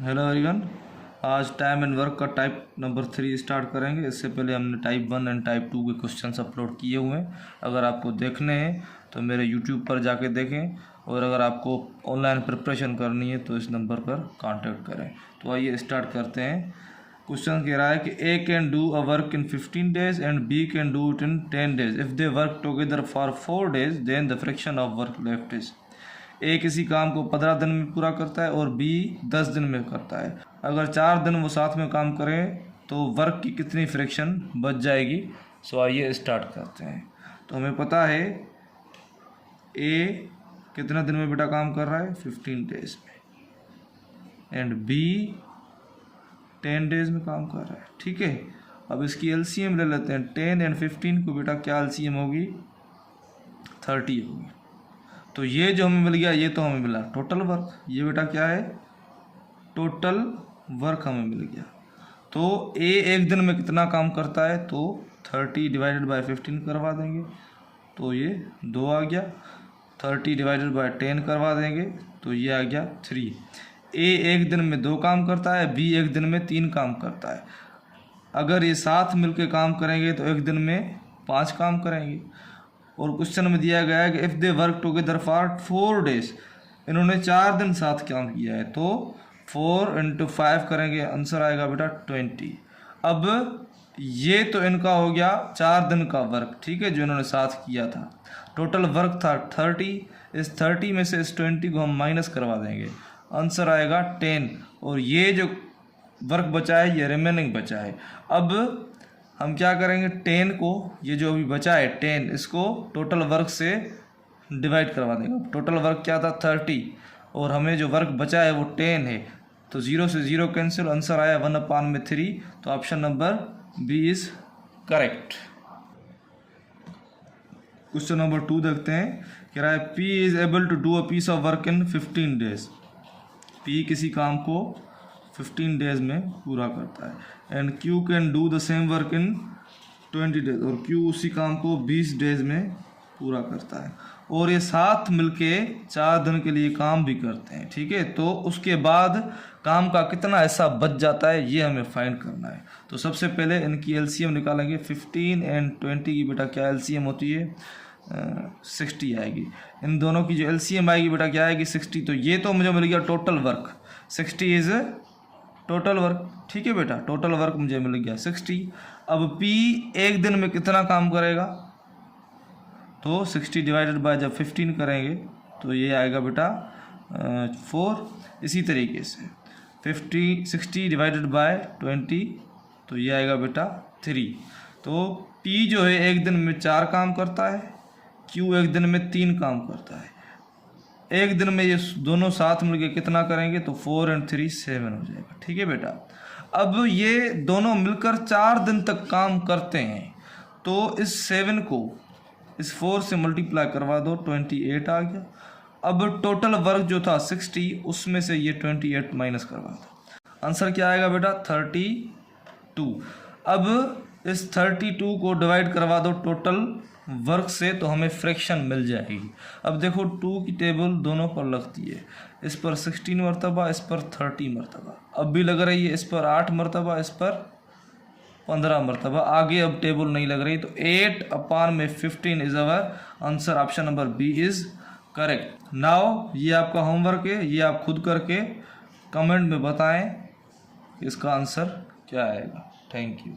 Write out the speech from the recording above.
Hello everyone, आज time and work का type number 3 start करेंगे। इससे पहले हमने टाइप 1 एंड टाइप 2 के क्वेश्चंस अपलोड किए हुए हैं। अगर आपको देखने हैं तो मेरे यूट्यूब पर जाके देखें, और अगर आपको ऑनलाइन प्रिपरेशन करनी है तो इस नंबर पर कांटेक्ट करें। तो आइए स्टार्ट करते हैं। क्वेश्चन कह रहा है कि A can do a work in 15 days and B can do it in 10 days। If they work together for 4 days then the fraction of work left is. A किसी काम को 15 दिन में पूरा करता है और बी 10 दिन में करता है। अगर 4 दिन वो साथ में काम करें तो वर्क की कितनी फ्रैक्शन बच जाएगी। सो आइए स्टार्ट करते हैं। तो हमें पता है ए कितने दिन में बेटा काम कर रहा है, 15 days में, एंड बी 10 days में काम कर रहा है। ठीक है, अब इसकी एलसीएम ले लेते हैं। 10 एंड 15 को बेटा क्या एलसीएम होगी, 30 होगी। तो ये जो हमें मिल गया, ये तो हमें मिला टोटल वर्क। ये बेटा क्या है, टोटल वर्क हमें मिल गया। तो ए एक दिन में कितना काम करता है, तो 30 डिवाइडेड बाय 15 करवा देंगे तो ये 2 आ गया। 30 डिवाइडेड बाय 10 करवा देंगे तो ये आ गया 3। ए एक दिन में 2 काम करता है, बी एक दिन में 3 काम करता है। अगर ये साथ मिलकर काम करेंगे तो एक दिन में 5 काम करेंगे। और क्वेश्चन में दिया गया है कि if they work together for 4 days, इन्होंने 4 दिन साथ काम किया है, तो 4 × 5 करेंगे, आंसर आएगा बेटा 20। अब ये तो इनका हो गया 4 दिन का वर्क, ठीक है, जो इन्होंने साथ किया था। टोटल वर्क था 30। इस 30 में से इस 20 को हम माइनस करवा देंगे, आंसर आएगा 10। और ये जो वर्क बचा है ये रिमेनिंग बचा है। अब हम क्या करेंगे, 10 को, ये जो अभी बचा है 10, इसको टोटल वर्क से डिवाइड करवा देंगे। टोटल वर्क क्या था, 30, और हमें जो वर्क बचा है वो 10 है। तो 0 से 0 कैंसिल, आंसर आया 1/3। तो option number B is correct. Question number 2 देखते हैं। कह रहा है P is able to do a piece of work in 15 days। P किसी काम को 15 days में पूरा करता है, and Q can do the same work in 20 days, और क्यू उसी काम को 20 days में पूरा करता है। और ये साथ मिलके 4 दिन के लिए काम भी करते हैं। ठीक है, तो उसके बाद काम का कितना हिस्सा बच जाता है ये हमें फाइंड करना है। तो सबसे पहले इनकी एलसीएम निकालेंगे। 15 एंड 20 की बेटा क्या एलसीएम होती है, 60 आएगी। इन दोनों की जो एलसीएम आएगी बेटा क्या आएगी, 60। तो ये तो मुझे मिल गया total work, 60 is total work. ठीक है बेटा, टोटल वर्क मुझे मिल गया 60। अब P एक दिन में कितना काम करेगा, तो 60 डिवाइडेड बाय जब 15 करेंगे तो ये आएगा बेटा 4। इसी तरीके से 60 डिवाइडेड बाय 20 तो ये आएगा बेटा 3। तो P जो है एक दिन में 4 काम करता है, Q एक दिन में 3 काम करता है। एक दिन में ये दोनों साथ मिलके कितना करेंगे, तो 4 और 3 7 हो जाएगा। ठीक है बेटा, अब ये दोनों मिलकर 4 दिन तक काम करते हैं, तो इस 7 को इस 4 से मल्टीप्लाई करवा दो, 28 आ गया। अब टोटल वर्क जो था 60, उसमें से ये 28 माइनस करवा दो, आंसर क्या आएगा बेटा 32। अब इस 32 को डिवाइड करवा दो टोटल वर्क से, तो हमें फ्रैक्शन मिल जाएगी। अब देखो 2 की टेबल दोनों पर लगती है, इस पर 16 मरतबा, इस पर 30 मरतबा। अब भी लग रही है इस पर 8 मरतबा, इस पर 15 मरतबा। आगे अब टेबल नहीं लग रही, तो 8/15 is our answer. Option number B is correct. Now ये आपका होमवर्क है, ये आप खुद करके कमेंट में बताएं इसका आंसर क्या आएगा। Thank you.